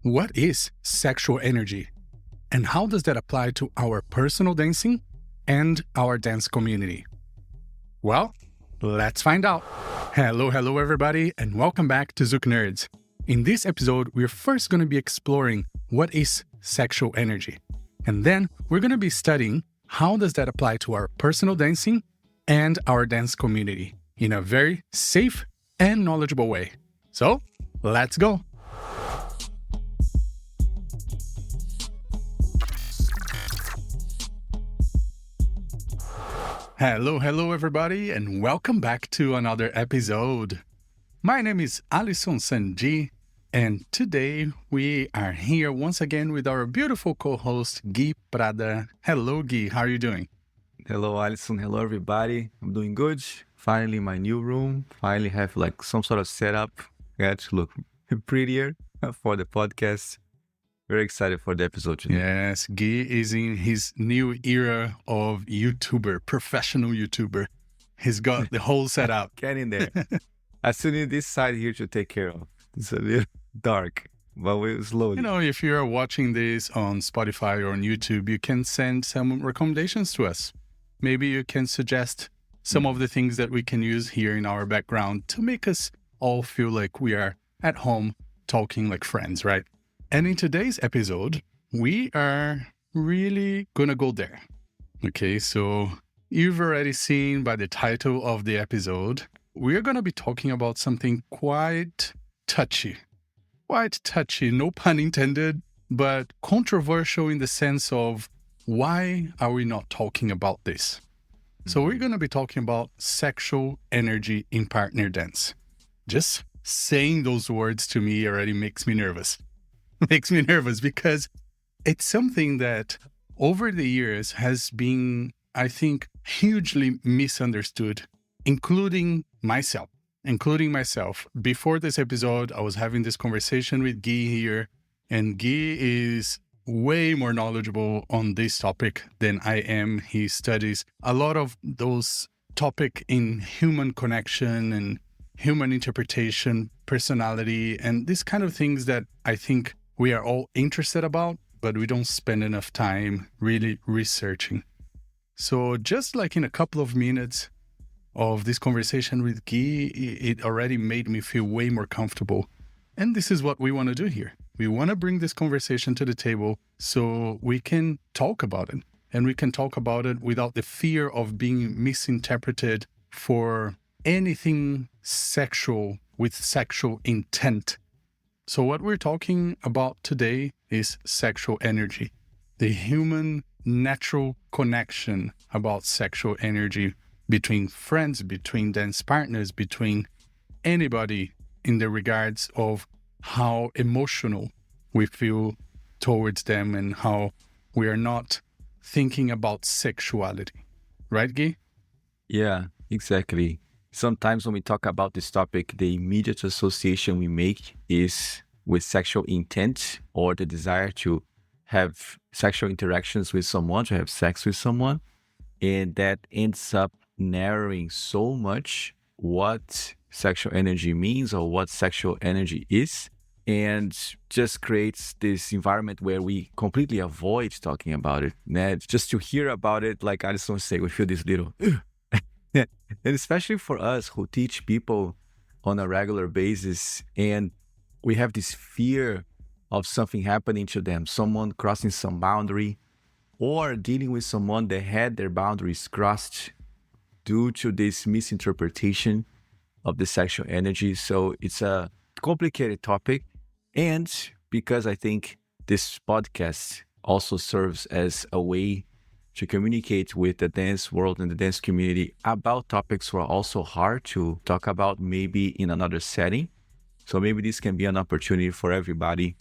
What is sexual energy? And how does that apply to our personal dancing and our dance community? Well, let's find out. Hello everybody, and welcome back to Zouk Nerds. In this episode, we're first going to be exploring what is sexual energy. And then we're going to be studying how does that apply to our personal dancing and our dance community in a very safe and knowledgeable way. So, let's go. Hello everybody, and welcome back to another episode. My name is Alisson Sandi, and today we are here once again with our beautiful co-host, Gui Prada. Hello, Gui. How are you doing? Hello, Alisson. Hello, everybody. I'm doing good. Finally, in my new room. Finally have some sort of setup. Got to look prettier for the podcast. Very excited for the episode today. Yes, Gui is in his new era of YouTuber, professional YouTuber. He's got the whole setup. Get in there. I still need this side here to take care of. It's a little dark, but we'll slowly. You know, if you're watching this on Spotify or on YouTube, you can send some recommendations to us. Maybe you can suggest some of the things that we can use here in our background to make us all feel like we are at home talking like friends, right? And in today's episode, we are really gonna go there. Okay, so you've already seen by the title of the episode, we're gonna be talking about something quite touchy. Quite touchy, no pun intended, but controversial in the sense of why are we not talking about this? So we're gonna be talking about sexual energy in partner dance. Just saying those words to me already makes me nervous. Makes me nervous because it's something that over the years has been, I think, hugely misunderstood, including myself. Before this episode, I was having this conversation with Guy here, and Guy is way more knowledgeable on this topic than I am. He studies a lot of those topics in human connection and human interpretation, personality, and these kind of things that I think we are all interested about, but we don't spend enough time really researching. So just like in a couple of minutes of this conversation with Guy, it already made me feel way more comfortable. And this is what we want to do here. We want to bring this conversation to the table so we can talk about it. And we can talk about it without the fear of being misinterpreted for anything sexual with sexual intent. So what we're talking about today is sexual energy, the human natural connection about sexual energy between friends, between dance partners, between anybody in the regards of how emotional we feel towards them and how we are not thinking about sexuality. Right, Guy? Yeah, exactly. Sometimes when we talk about this topic, the immediate association we make is with sexual intent or the desire to have sexual interactions with someone, to have sex with someone. And that ends up narrowing so much what sexual energy means or what sexual energy is, and just creates this environment where we completely avoid talking about it. And just to hear about it, like Alisson say, we feel this little... And especially for us who teach people on a regular basis, and we have this fear of something happening to them, someone crossing some boundary, or dealing with someone that had their boundaries crossed due to this misinterpretation of the sexual energy. So it's a complicated topic. And because I think this podcast also serves as a way to communicate with the dance world and the dance community about topics who are also hard to talk about, maybe in another setting. So maybe this can be an opportunity for everybody,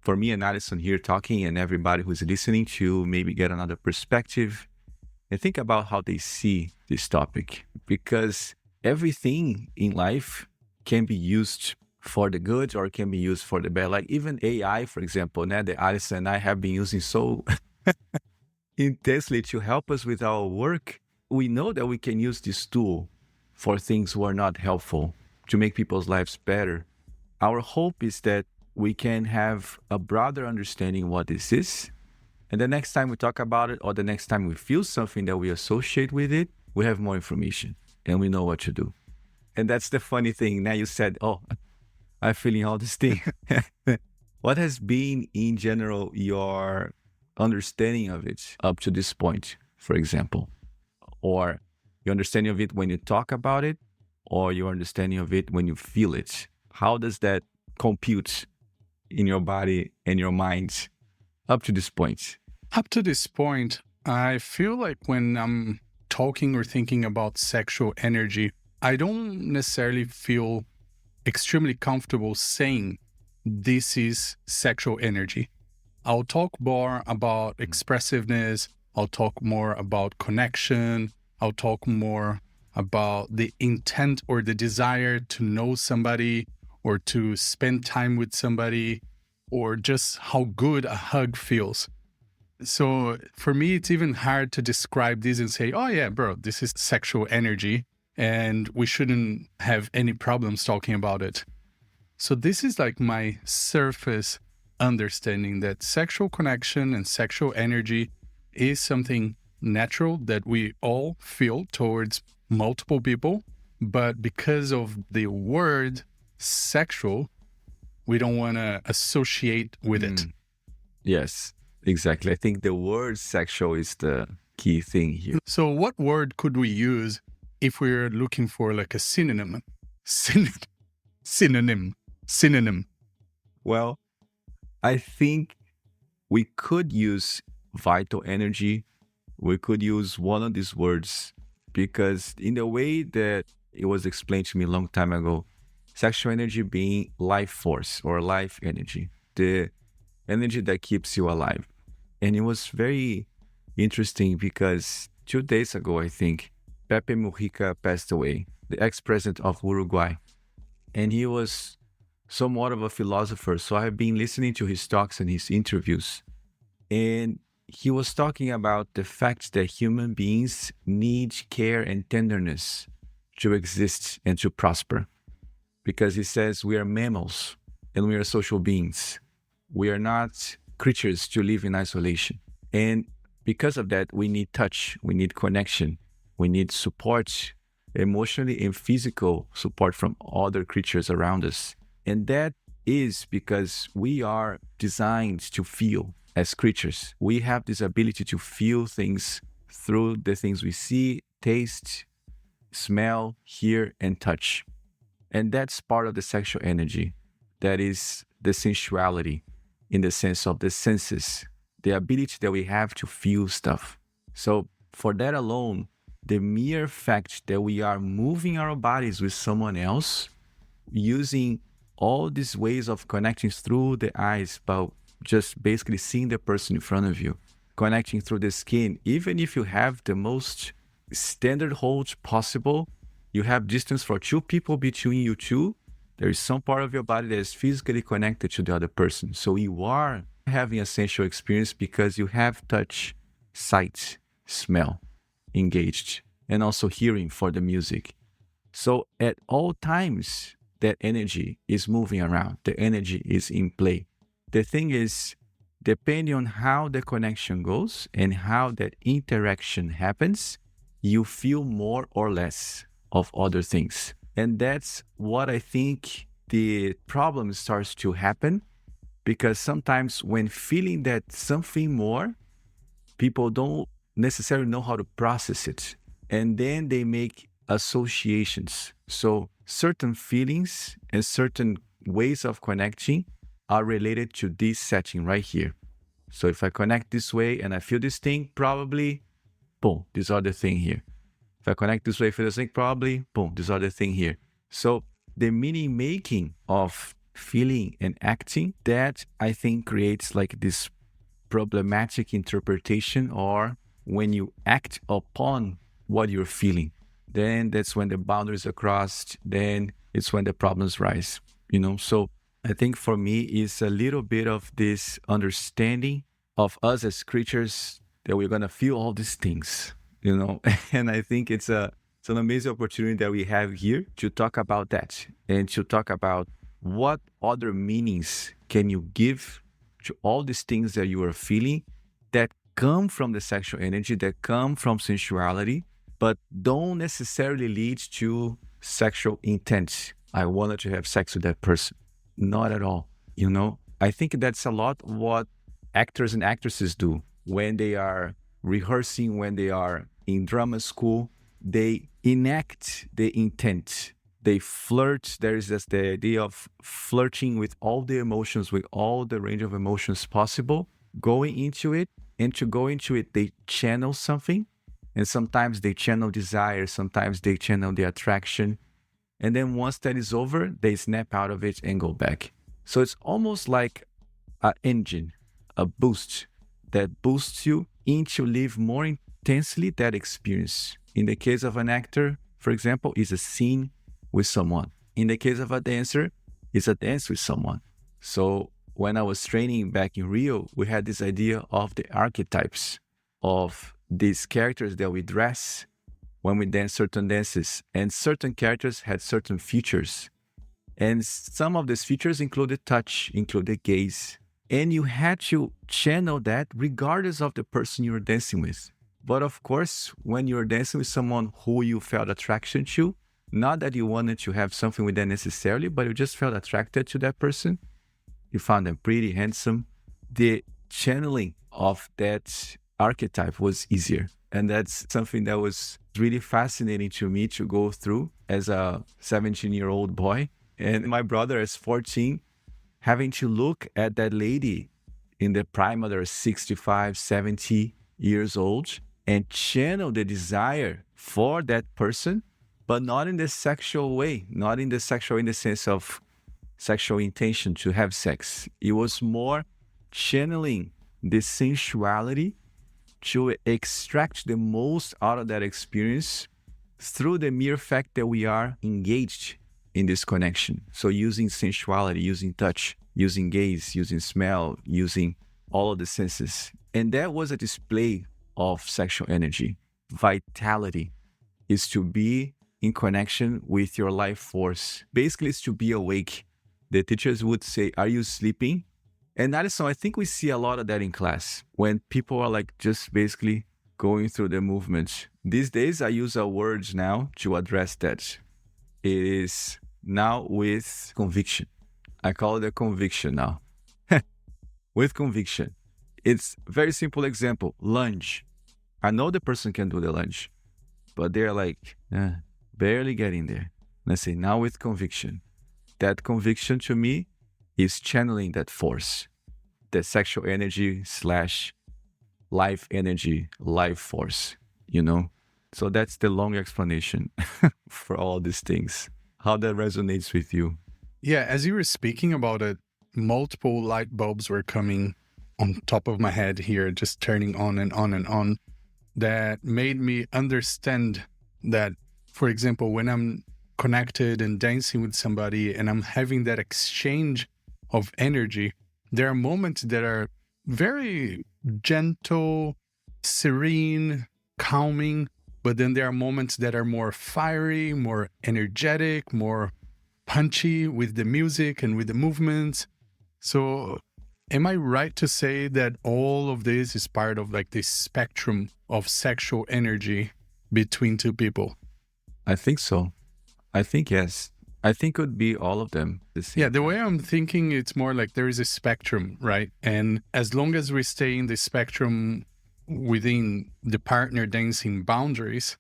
for me and Alisson here talking, and everybody who's listening to maybe get another perspective and think about how they see this topic. Because everything in life can be used for the good or can be used for the bad. Like even AI, for example, now that Alisson and I have been using so intensely to help us with our work, we know that we can use this tool for things who are not helpful, to make people's lives better. Our hope is that we can have a broader understanding what this is. And the next time we talk about it, or the next time we feel something that we associate with it, we have more information and we know what to do. And that's the funny thing. Now you said, oh, I'm feeling all this thing. What has been, in general, your understanding of it up to this point, for example? Or your understanding of it when you talk about it, or your understanding of it when you feel it? How does that compute in your body and your mind up to this point? Up to this point, I feel like when I'm talking or thinking about sexual energy, I don't necessarily feel extremely comfortable saying this is sexual energy. I'll talk more about expressiveness. I'll talk more about connection. I'll talk more about the intent or the desire to know somebody or to spend time with somebody, or just how good a hug feels. So for me, it's even hard to describe this and say, oh yeah, bro, this is sexual energy and we shouldn't have any problems talking about it. So this is like my surface understanding that sexual connection and sexual energy is something natural that we all feel towards multiple people. But because of the word sexual, we don't want to associate with it. Yes, exactly. I think the word sexual is the key thing here. So what word could we use if we're looking for like a synonym? Synonym. Well, I think we could use vital energy. We could use one of these words because in the way that it was explained to me a long time ago, sexual energy being life force or life energy, the energy that keeps you alive. And it was very interesting because 2 days ago, I think, Pepe Mujica passed away, the ex-president of Uruguay. And he was somewhat of a philosopher. So I've been listening to his talks and his interviews. And he was talking about the fact that human beings need care and tenderness to exist and to prosper. Because he says we are mammals and we are social beings. We are not creatures to live in isolation. And because of that, we need touch, we need connection, we need support, emotionally and physical support from other creatures around us. And that is because we are designed to feel as creatures. We have this ability to feel things through the things we see, taste, smell, hear, and touch. And that's part of the sexual energy. That is the sensuality in the sense of the senses, the ability that we have to feel stuff. So for that alone, the mere fact that we are moving our bodies with someone else, using all these ways of connecting through the eyes, but just basically seeing the person in front of you, connecting through the skin, even if you have the most standard hold possible, you have distance for two people between you two, there is some part of your body that is physically connected to the other person. So you are having a sensual experience because you have touch, sight, smell engaged, and also hearing for the music. So at all times, that energy is moving around. The energy is in play. The thing is, depending on how the connection goes and how that interaction happens, you feel more or less of other things. And that's what I think the problem starts to happen, because sometimes when feeling that something more, people don't necessarily know how to process it. And then they make associations. So certain feelings and certain ways of connecting are related to this setting right here. So if I connect this way and I feel this thing, probably, boom, this other thing here. If I connect this way, feel this thing, probably, boom, this other thing here. So the meaning making of feeling and acting, that I think creates like this problematic interpretation, or when you act upon what you're feeling, then that's when the boundaries are crossed, then it's when the problems rise, you know? So I think for me, it's a little bit of this understanding of us as creatures that we're going to feel all these things, you know? And I think it's an amazing opportunity that we have here to talk about that and to talk about what other meanings can you give to all these things that you are feeling that come from the sexual energy, that come from sensuality, but don't necessarily lead to sexual intent. I wanted to have sex with that person. Not at all. I think that's a lot what actors and actresses do when they are rehearsing, when they are in drama school. They enact the intent. They flirt. There is just the idea of flirting with all the emotions, with all the range of emotions possible, going into it. And to go into it, they channel something. And sometimes they channel desire. Sometimes they channel the attraction. And then once that is over, they snap out of it and go back. So it's almost like an engine, a boost that boosts you into live more intensely that experience. In the case of an actor, for example, is a scene with someone. In the case of a dancer, is a dance with someone. So when I was training back in Rio, we had this idea of the archetypes of these characters that we dress when we dance certain dances. And certain characters had certain features. And some of these features included touch, included gaze. And you had to channel that regardless of the person you were dancing with. But of course, when you're dancing with someone who you felt attraction to, not that you wanted to have something with them necessarily, but you just felt attracted to that person, you found them pretty, handsome, the channeling of that archetype was easier. And that's something that was really fascinating to me to go through as a 17-year-old boy. And my brother is 14, having to look at that lady in the prime of their 65, 70 years old and channel the desire for that person, but not in the sexual way, not in the sexual in the sense of sexual intention to have sex. It was more channeling the sensuality to extract the most out of that experience through the mere fact that we are engaged in this connection. So using sensuality, using touch, using gaze, using smell, using all of the senses. And that was a display of sexual energy. Vitality is to be in connection with your life force. Basically, it's to be awake. The teachers would say, are you sleeping? And Alisson, I think we see a lot of that in class when people are like just basically going through the movements. These days, I use a word now to address that. It is now with conviction. I call it a conviction now. With conviction. It's a very simple example. Lunge. I know the person can do the lunge, but they're like, barely getting there. Let's say now with conviction. That conviction to me is channeling that force, the sexual energy / life energy, life force, So that's the long explanation for all these things. How that resonates with you. Yeah, as you were speaking about it, multiple light bulbs were coming on top of my head here, just turning on and on and on. That made me understand that, for example, when I'm connected and dancing with somebody and I'm having that exchange of energy, there are moments that are very gentle, serene, calming, but then there are moments that are more fiery, more energetic, more punchy with the music and with the movements. So am I right to say that all of this is part of like this spectrum of sexual energy between two people? I think so. I think yes. I think it would be all of them. The way I'm thinking, it's more like there is a spectrum, right? And as long as we stay in the spectrum within the partner dancing boundaries,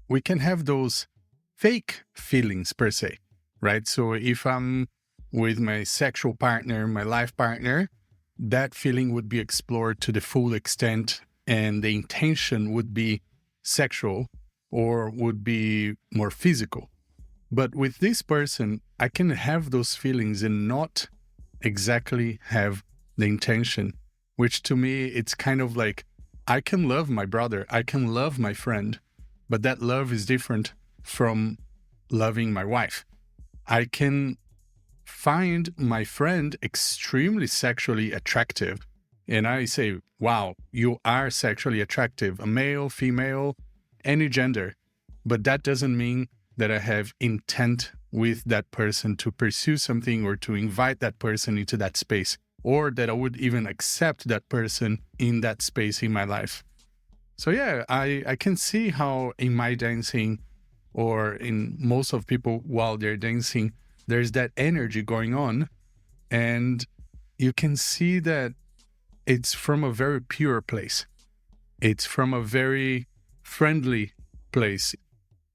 we can have those fake feelings per se, right? So if I'm with my sexual partner, my life partner, that feeling would be explored to the full extent and the intention would be sexual or would be more physical. But with this person, I can have those feelings and not exactly have the intention, which to me, it's kind of like, I can love my brother, I can love my friend, but that love is different from loving my wife. I can find my friend extremely sexually attractive, and I say, wow, you are sexually attractive, a male, female, any gender, but that doesn't mean that I have intent with that person to pursue something or to invite that person into that space, or that I would even accept that person in that space in my life. So yeah, I can see how in my dancing or in most of people while they're dancing, there's that energy going on. And you can see that it's from a very pure place. It's from a very friendly place.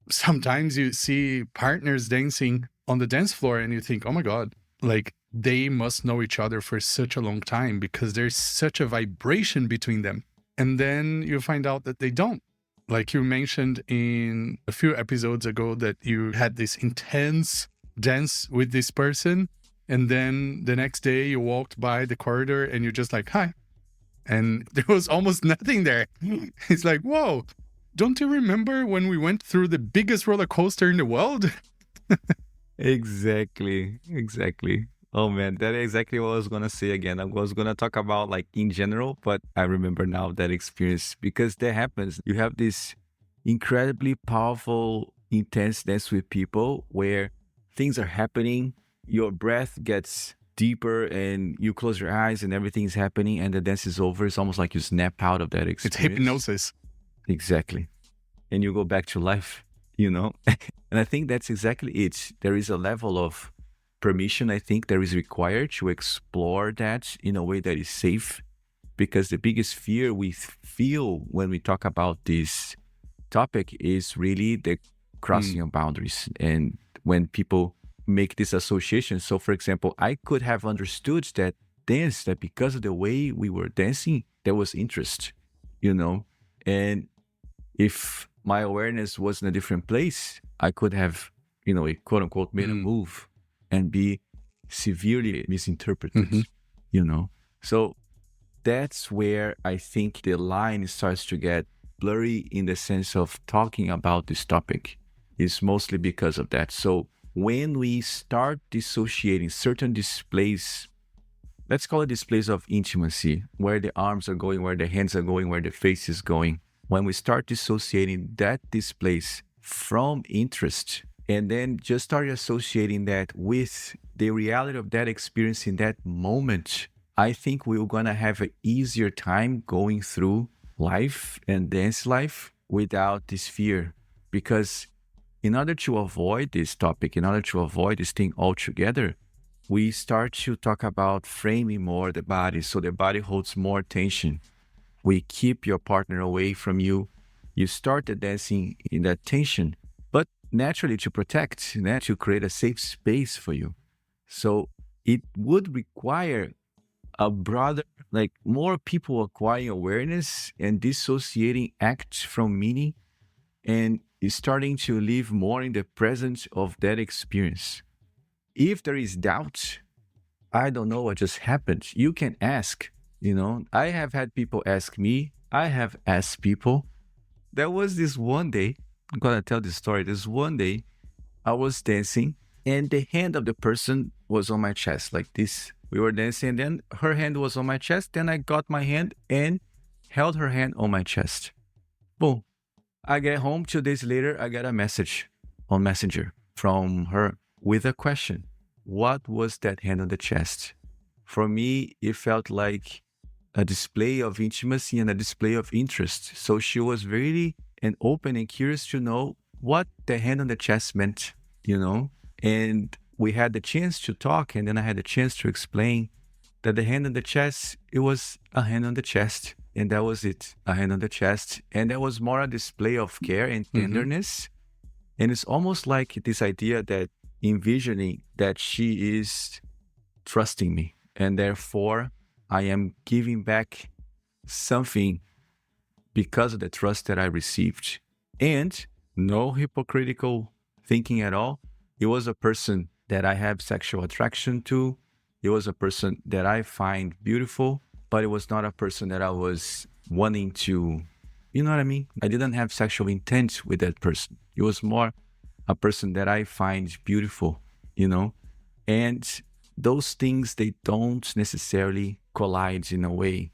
Sometimes you see partners dancing on the dance floor and you think, oh my God, like they must know each other for such a long time because there's such a vibration between them. And then you find out that they don't. Like you mentioned in a few episodes ago that you had this intense dance with this person. And then the next day you walked by the corridor and you're just like, hi. And there was almost nothing there. It's like, whoa, don't you remember when we went through the biggest roller coaster in the world? Exactly. Oh man, that is exactly what I was gonna say again. I was gonna talk about like in general, but I remember now that experience because that happens. You have this incredibly powerful, intense dance with people where things are happening, your breath gets deeper and you close your eyes and everything's happening and the dance is over. It's almost like you snap out of that experience. It's hypnosis. Exactly. And you go back to life, you know? And I think that's exactly it. There is a level of permission, I think, that is required to explore that in a way that is safe. Because the biggest fear we feel when we talk about this topic is really the crossing of boundaries. And when people make this association. So, for example, I could have understood that because of the way we were dancing, there was interest, you know? And if my awareness was in a different place, I could have, you know, quote unquote, made a move and be severely misinterpreted, you know? So that's where I think the line starts to get blurry in the sense of talking about this topic. Is mostly because of that. So when we start dissociating certain displays, let's call it displays of intimacy, where the arms are going, where the hands are going, where the face is going. When we start dissociating that displays from interest, and then just start associating that with the reality of that experience in that moment, I think we're going to have an easier time going through life and dance life without this fear. Because in order to avoid this topic, in order to avoid this thing altogether, we start to talk about framing more the body, so the body holds more tension. We keep your partner away from you. You start the dancing in that tension, but naturally to protect, to create a safe space for you. So it would require a broader, like more people acquiring awareness and dissociating act from meaning and starting to live more in the presence of that experience. If there is doubt, I don't know what just happened. You can ask, you know. I have had people ask me. I have asked people. There was this one day, I'm going to tell this story. This one day, I was dancing and the hand of the person was on my chest like this. We were dancing and then her hand was on my chest. Then I got my hand and held her hand on my chest. Boom. I get home 2 days later, I get a message on Messenger from her with a question. What was that hand on the chest? For me, it felt like a display of intimacy and a display of interest. So she was really open and curious to know what the hand on the chest meant, you know? And we had the chance to talk, and then I had the chance to explain that the hand on the chest, it was a hand on the chest. And that was it, a hand on the chest. And that was more a display of care and tenderness. And it's almost like this idea that envisioning that she is trusting me. And therefore, I am giving back something because of the trust that I received. And no hypocritical thinking at all. It was a person that I have sexual attraction to. It was a person that I find beautiful. But it was not a person that I was wanting to, you know what I mean? I didn't have sexual intent with that person. It was more a person that I find beautiful, you know? And those things, they don't necessarily collide in a way.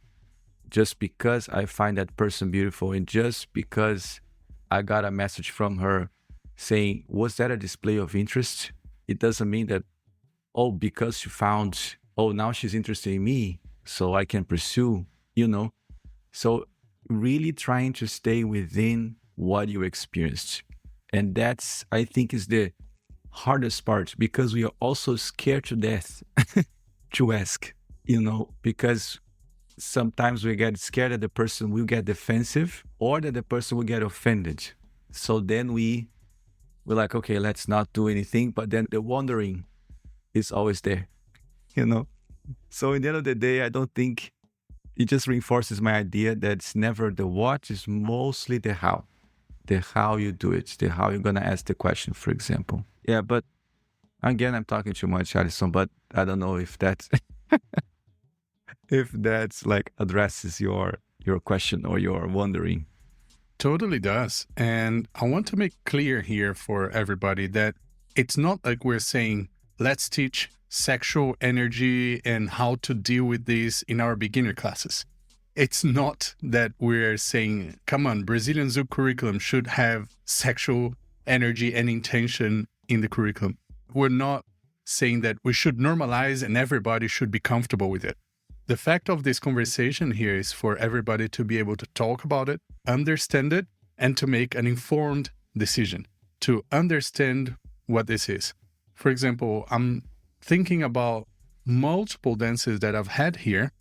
Just because I find that person beautiful and just because I got a message from her saying, was that a display of interest? it doesn't mean that, oh, because she found, oh, now she's interested in me, so I can pursue, So really trying to stay within what you experienced. And that's, I think, is the hardest part, because we are also scared to death to ask, because sometimes we get scared that the person will get defensive or that the person will get offended. So then we're like, okay, let's not do anything. But then the wondering is always there, So in the end of the day, I don't think it just reinforces my idea that it's never the what, it's mostly the how. The how you do it, the how you're going to ask the question, for example. Yeah, but again, I'm talking too much, Alisson, but I don't know if that's if that's like addresses your question or your wondering. Totally does. And I want to make clear here for everybody that it's not like we're saying, let's teach sexual energy and how to deal with this in our beginner classes. It's not that we're saying, come on, Brazilian Zouk curriculum should have sexual energy and intention in the curriculum. We're not saying that we should normalize and everybody should be comfortable with it. The fact of this conversation here is for everybody to be able to talk about it, understand it, and to make an informed decision, to understand what this is. For example, I'm thinking about multiple dances that I've had here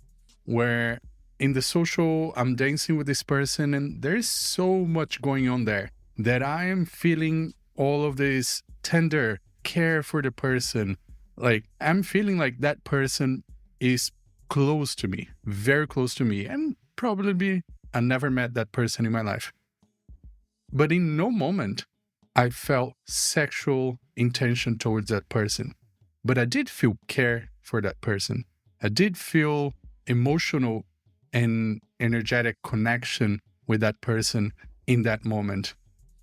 where in the social, I'm dancing with this person and there's so much going on there that I am feeling all of this tender care for the person. Like I'm feeling like that person is close to me, very close to me, and probably I never met that person in my life. But in no moment, I felt sexual intention towards that person. But I did feel care for that person. I did feel emotional and energetic connection with that person in that moment.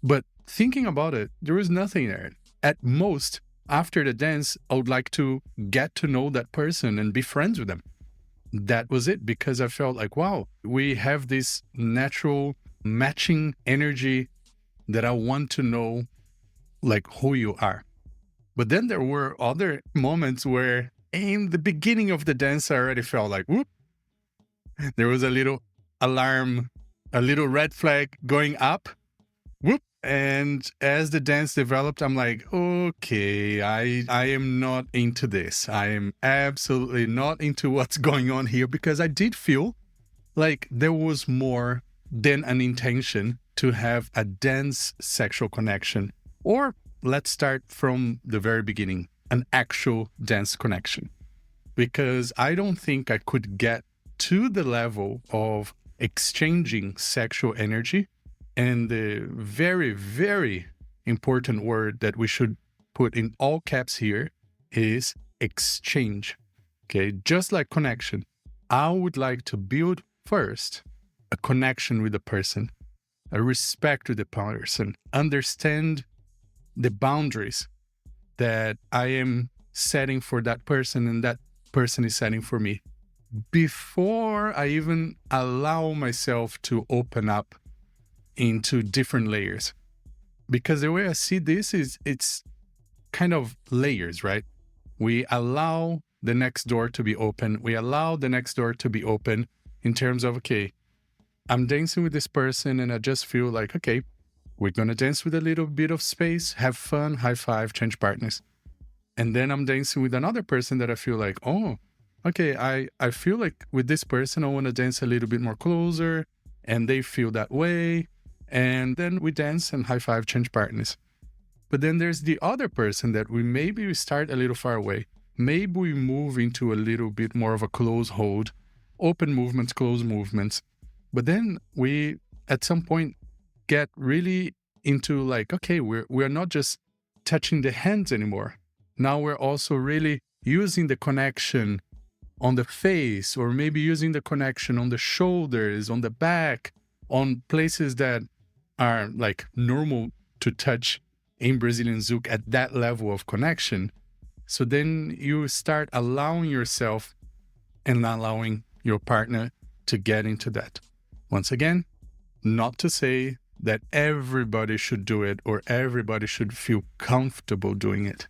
But thinking about it, there was nothing there. At most, after the dance, I would like to get to know that person and be friends with them. That was it, because I felt like, wow, we have this natural matching energy that I want to know like who you are. But then there were other moments where in the beginning of the dance, I already felt like, whoop, there was a little alarm, a little red flag going up, whoop. And as the dance developed, I'm like, okay, I am not into this. I am absolutely not into what's going on here, because I did feel like there was more than an intention to have a dense sexual connection. Or let's start from the very beginning, an actual dense connection. Because I don't think I could get to the level of exchanging sexual energy. And the very, very important word that we should put in all caps here is exchange. Okay, just like connection, I would like to build first a connection with the person, a respect with the person, understand the boundaries that I am setting for that person and that person is setting for me, before I even allow myself to open up into different layers. Because the way I see this is it's kind of layers, right? We allow the next door to be open. We allow the next door to be open in terms of, okay, I'm dancing with this person and I just feel like, okay, we're going to dance with a little bit of space, have fun, high five, change partners. And then I'm dancing with another person that I feel like, oh, okay, I feel like with this person, I want to dance a little bit more closer, and they feel that way. And then we dance and high five, change partners. But then there's the other person that we start a little far away. Maybe we move into a little bit more of a close hold, open movements, close movements. But then we, at some point, get really into like, okay, we're not just touching the hands anymore. Now we're also really using the connection on the face, or maybe using the connection on the shoulders, on the back, on places that are like normal to touch in Brazilian Zouk at that level of connection. So then you start allowing yourself and allowing your partner to get into that. Once again, not to say that everybody should do it or everybody should feel comfortable doing it.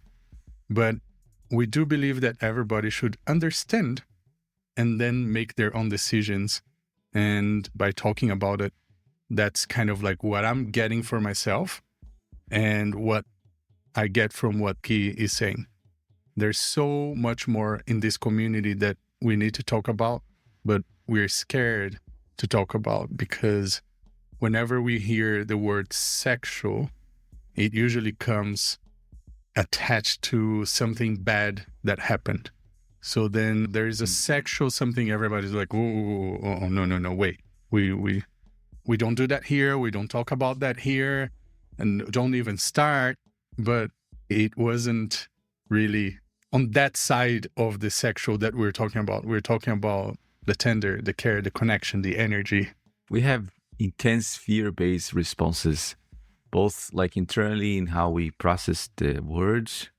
But we do believe that everybody should understand and then make their own decisions. And by talking about it, that's kind of like what I'm getting for myself and what I get from what P is saying. There's so much more in this community that we need to talk about, but we're scared to talk about because whenever we hear the word sexual, it usually comes attached to something bad that happened. So then there is a sexual something, everybody's like, oh, no, wait. We don't do that here. We don't talk about that here and don't even start. But it wasn't really on that side of the sexual that we're talking about. We're talking about the tender, the care, the connection, the energy. We have intense fear-based responses, both like internally in how we process the words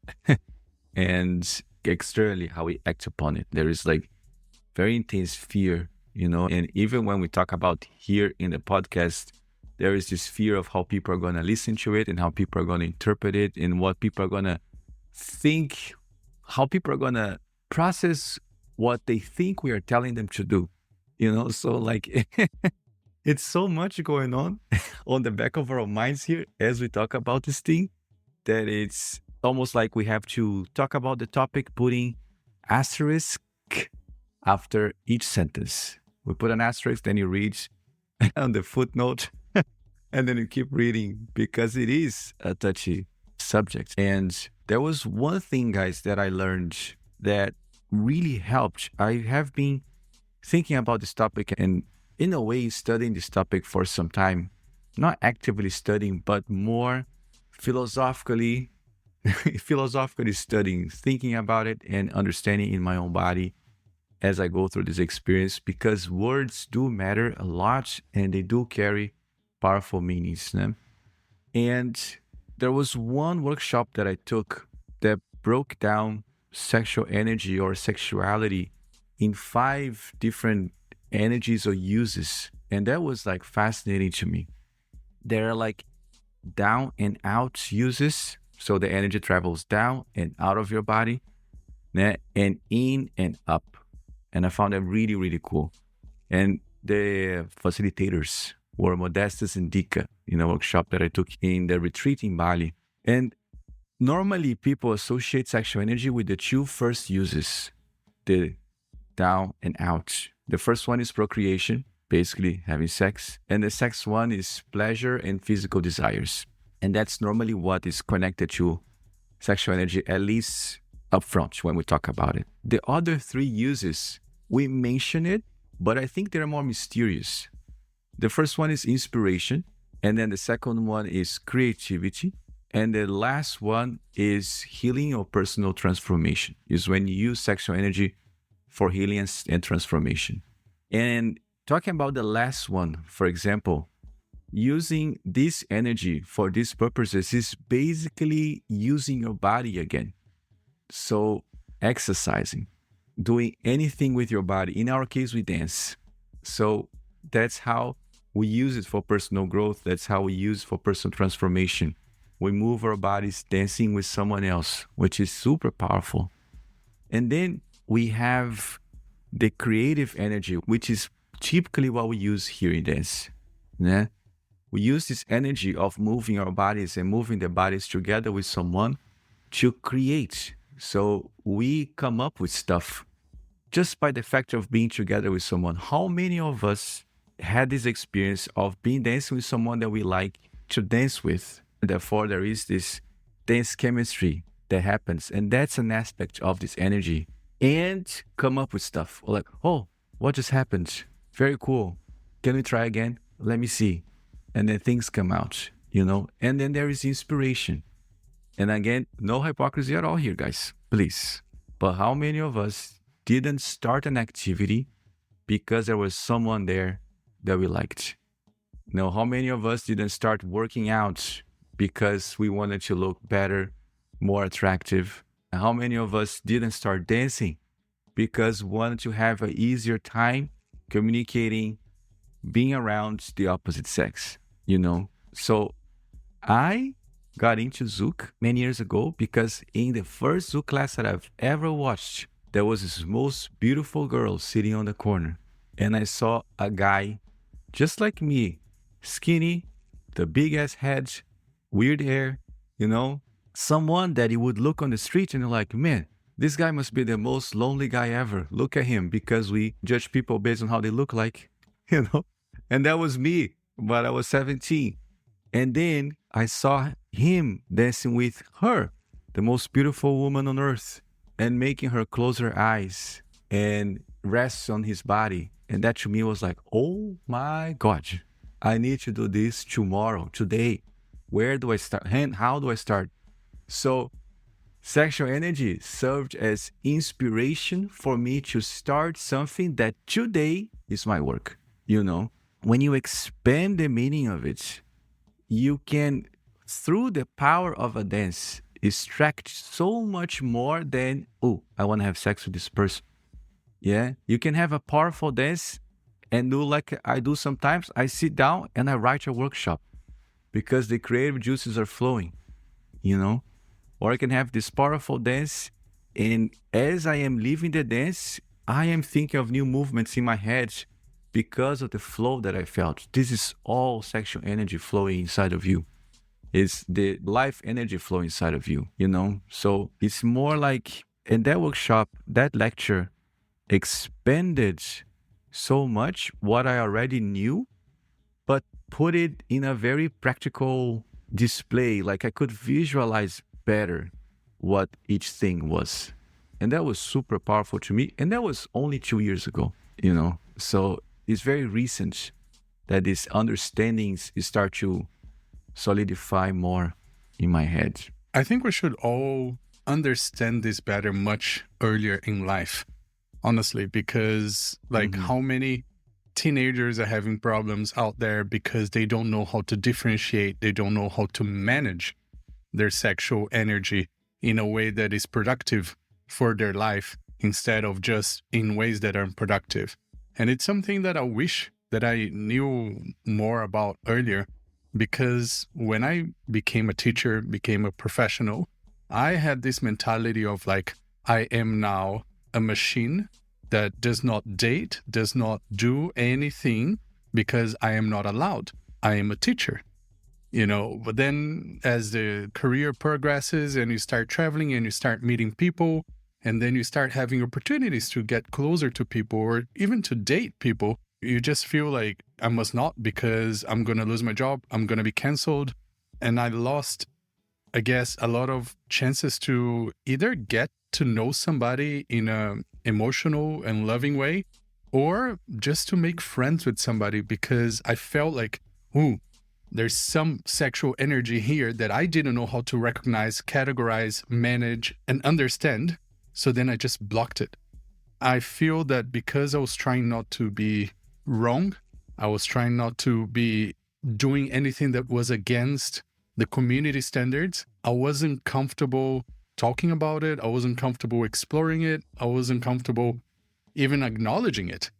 and externally how we act upon it. There is like very intense fear, and even when we talk about here in the podcast, there is this fear of how people are going to listen to it and how people are going to interpret it and what people are going to think, how people are going to process what they think we are telling them to do, so like it's so much going on the back of our minds here as we talk about this thing that it's almost like we have to talk about the topic putting asterisk after each sentence. We put an asterisk, then you read on the footnote and then you keep reading because it is a touchy subject. And there was one thing, guys, that I learned that really helped. I have been thinking about this topic and in a way studying this topic for some time, not actively studying, but more philosophically studying, thinking about it and understanding in my own body as I go through this experience, because words do matter a lot and they do carry powerful meanings. And there was one workshop that I took that broke down sexual energy or sexuality in 5 different energies or uses. And that was like fascinating to me. There are like down and out uses. So the energy travels down and out of your body, and in and up. And I found that really, really cool. And the facilitators were Modestus and Dika in a workshop that I took in the retreat in Bali. And normally people associate sexual energy with the 2 first uses, the down and out. The first one is procreation, basically having sex. And the sex one is pleasure and physical desires. And that's normally what is connected to sexual energy, at least up front when we talk about it. The other 3 uses, we mention it, but I think they're more mysterious. The first one is inspiration. And then the second one is creativity. And the last one is healing or personal transformation, is when you use sexual energy for healing and transformation. And talking about the last one, for example, using this energy for these purposes is basically using your body again. So exercising, doing anything with your body. In our case, we dance. So that's how we use it for personal growth. That's how we use it for personal transformation. We move our bodies dancing with someone else, which is super powerful. And then we have the creative energy, which is typically what we use here in dance. Yeah? We use this energy of moving our bodies and moving the bodies together with someone to create. So we come up with stuff just by the fact of being together with someone. How many of us had this experience of being dancing with someone that we like to dance with? Therefore, there is this dance chemistry that happens. And that's an aspect of this energy. And come up with stuff like, oh, what just happened? Very cool. Can we try again? Let me see. And then things come out, And then there is inspiration. And again, no hypocrisy at all here, guys, please. But how many of us didn't start an activity because there was someone there that we liked? How many of us didn't start working out because we wanted to look better, more attractive? And how many of us didn't start dancing because we wanted to have an easier time communicating, being around the opposite sex, So I got into Zouk many years ago because in the first Zouk class that I've ever watched, there was this most beautiful girl sitting on the corner. And I saw a guy just like me, skinny, the big ass head, weird hair, someone that you would look on the street and you're like, man, this guy must be the most lonely guy ever. Look at him, because we judge people based on how they look like, And that was me, but I was 17. And then I saw him dancing with her, the most beautiful woman on earth, and making her close her eyes and rest on his body. And that to me was like, oh my God, I need to do this tomorrow, today. Where do I start? And how do I start? So sexual energy served as inspiration for me to start something that today is my work. When you expand the meaning of it, you can, through the power of a dance, extract so much more than, oh, I want to have sex with this person. Yeah, you can have a powerful dance and do like I do sometimes. I sit down and I write a workshop because the creative juices are flowing, Or I can have this powerful dance, and as I am living the dance, I am thinking of new movements in my head because of the flow that I felt. This is all sexual energy flowing inside of you. It's the life energy flowing inside of you, So it's more like, in that workshop, that lecture expanded so much what I already knew, but put it in a very practical display. Like I could visualize better what each thing was. And that was super powerful to me. And that was only 2 years ago, So it's very recent that these understandings start to solidify more in my head. I think we should all understand this better much earlier in life, honestly, because how many teenagers are having problems out there because they don't know how to differentiate, they don't know how to manage their sexual energy in a way that is productive for their life instead of just in ways that are unproductive. And it's something that I wish that I knew more about earlier, because when I became a teacher, became a professional, I had this mentality of I am now a machine that does not date, does not do anything because I am not allowed. I am a teacher. But then as the career progresses and you start traveling and you start meeting people, and then you start having opportunities to get closer to people or even to date people, you just feel like I must not, because I'm going to lose my job. I'm going to be canceled. And I lost, I guess, a lot of chances to either get to know somebody in an emotional and loving way, or just to make friends with somebody, because I felt like, there's some sexual energy here that I didn't know how to recognize, categorize, manage, and understand. So then I just blocked it. I feel that because I was trying not to be wrong, I was trying not to be doing anything that was against the community standards, I wasn't comfortable talking about it. I wasn't comfortable exploring it. I wasn't comfortable even acknowledging it.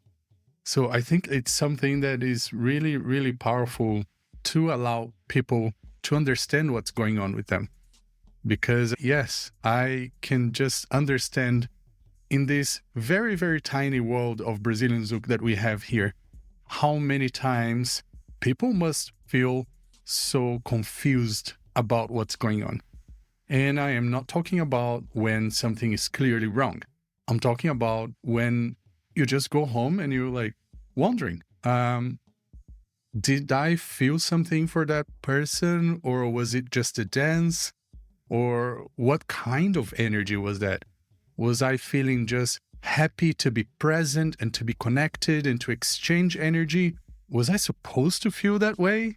So I think it's something that is really, really powerful to allow people to understand what's going on with them. Because yes, I can just understand in this very, very tiny world of Brazilian Zouk that we have here, how many times people must feel so confused about what's going on. And I am not talking about when something is clearly wrong. I'm talking about when you just go home and you're wondering, did I feel something for that person, or was it just a dance? Or what kind of energy was that? Was I feeling just happy to be present and to be connected and to exchange energy? Was I supposed to feel that way?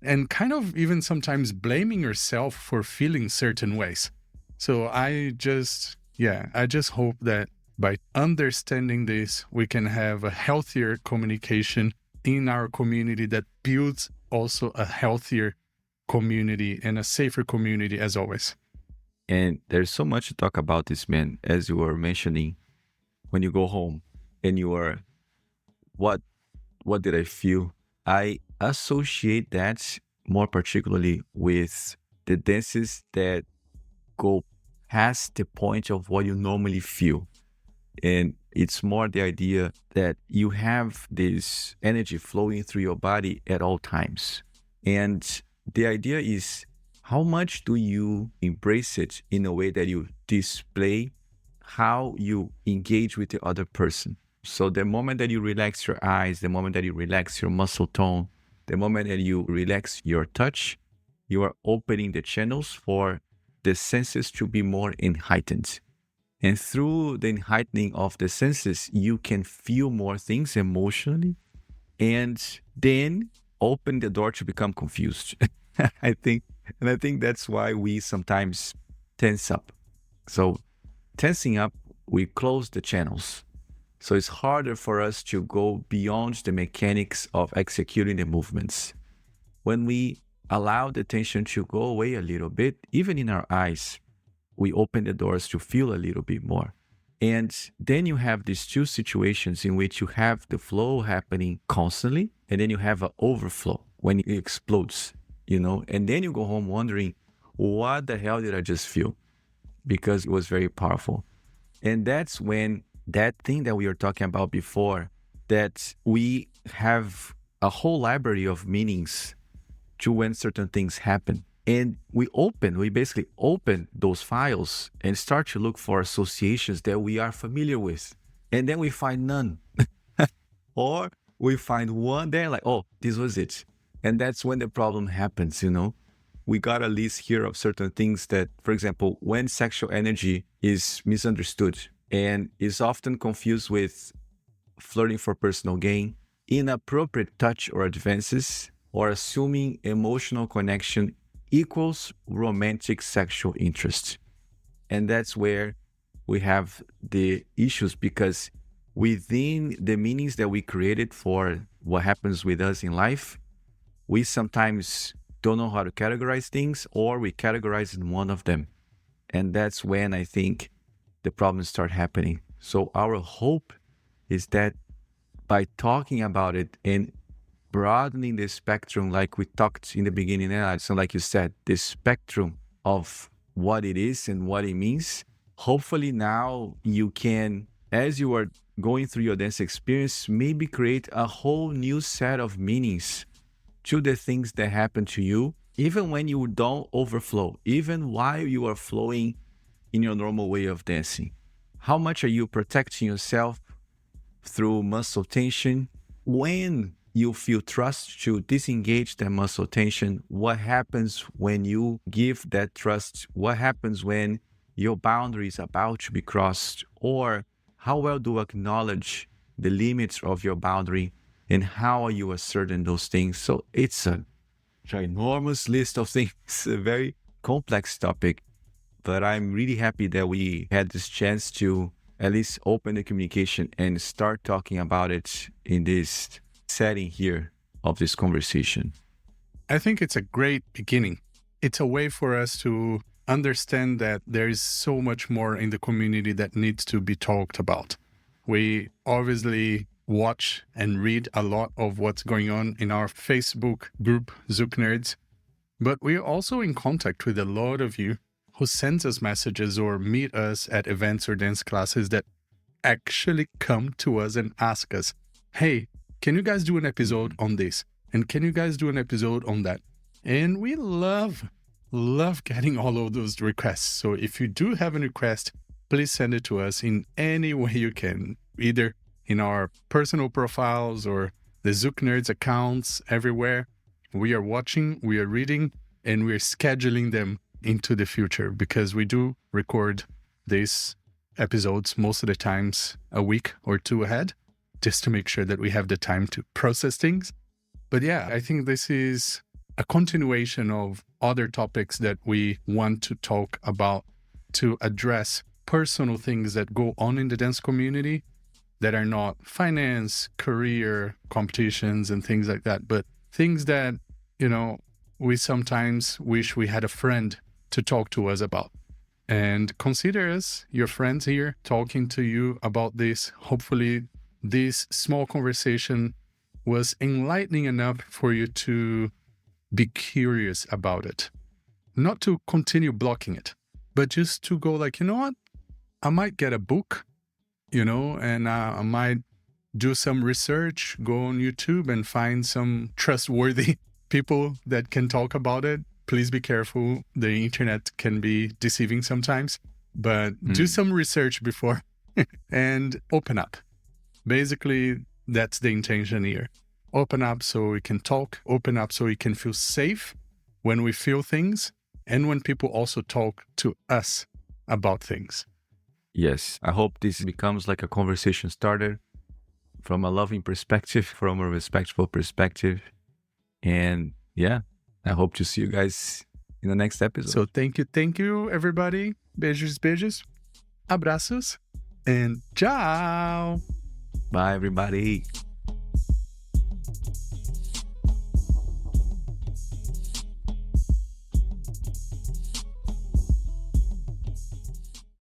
And kind of even sometimes blaming yourself for feeling certain ways. So I just hope that by understanding this, we can have a healthier communication in our community that builds also a healthier community and a safer community as always. And there's so much to talk about this, man. As you were mentioning, when you go home and you are, what did I feel? I associate that more particularly with the dances that go past the point of what you normally feel. And it's more the idea that you have this energy flowing through your body at all times. And the idea is, how much do you embrace it in a way that you display how you engage with the other person? So the moment that you relax your eyes, the moment that you relax your muscle tone, the moment that you relax your touch, you are opening the channels for the senses to be more heightened. And through the heightening of the senses, you can feel more things emotionally and then open the door to become confused. I think that's why we sometimes tense up. So tensing up, we close the channels. So it's harder for us to go beyond the mechanics of executing the movements. When we allow the tension to go away a little bit, even in our eyes, we open the doors to feel a little bit more. And then you have these two situations in which you have the flow happening constantly, and then you have an overflow when it explodes, and then you go home wondering, what the hell did I just feel? Because it was very powerful. And that's when that thing that we were talking about before, that we have a whole library of meanings to when certain things happen. And we basically open those files and start to look for associations that we are familiar with. And then we find none. Or we find one there like, oh, this was it. And that's when the problem happens, We got a list here of certain things that, for example, when sexual energy is misunderstood and is often confused with flirting for personal gain, inappropriate touch or advances, or assuming emotional connection equals romantic sexual interest. And that's where we have the issues, because within the meanings that we created for what happens with us in life, we sometimes don't know how to categorize things, or we categorize in one of them. And that's when I think the problems start happening. So our hope is that by talking about it and broadening the spectrum, like we talked in the beginning, Alisson, like you said, the spectrum of what it is and what it means, hopefully now you can, as you are going through your dance experience, maybe create a whole new set of meanings to the things that happen to you, even when you don't overflow, even while you are flowing in your normal way of dancing. How much are you protecting yourself through muscle tension? When you feel trust to disengage that muscle tension, what happens when you give that trust? What happens when your boundary is about to be crossed? Or how well do you acknowledge the limits of your boundary, and how are you asserting those things? So it's a ginormous list of things, a very complex topic, but I'm really happy that we had this chance to at least open the communication and start talking about it in this setting here of this conversation. I think it's a great beginning. It's a way for us to understand that there is so much more in the community that needs to be talked about. We obviously watch and read a lot of what's going on in our Facebook group, Zouk Nerds, but we're also in contact with a lot of you who sends us messages or meet us at events or dance classes that actually come to us and ask us, hey, can you guys do an episode on this? And can you guys do an episode on that? And we love getting all of those requests. So if you do have a request, please send it to us in any way you can, either in our personal profiles or the Zouk Nerds accounts everywhere. We are watching, we are reading, and we're scheduling them into the future, because we do record these episodes most of the times a week or two ahead, just to make sure that we have the time to process things. But yeah, I think this is a continuation of other topics that we want to talk about, to address personal things that go on in the dance community that are not finance, career, competitions, and things like that, but things that, we sometimes wish we had a friend to talk to us about. And consider us your friends here talking to you about this. Hopefully this small conversation was enlightening enough for you to be curious about it. not to continue blocking it, but just to go like, you know what? I might get a book, and I might do some research, go on YouTube and find some trustworthy people that can talk about it. Please be careful. The internet can be deceiving sometimes, but do some research before and open up. Basically, that's the intention here. Open up so we can talk, open up so we can feel safe when we feel things, and when people also talk to us about things. Yes, I hope this becomes like a conversation starter from a loving perspective, from a respectful perspective. And yeah, I hope to see you guys in the next episode. So thank you, everybody. Beijos. Abraços. And ciao. Bye, everybody.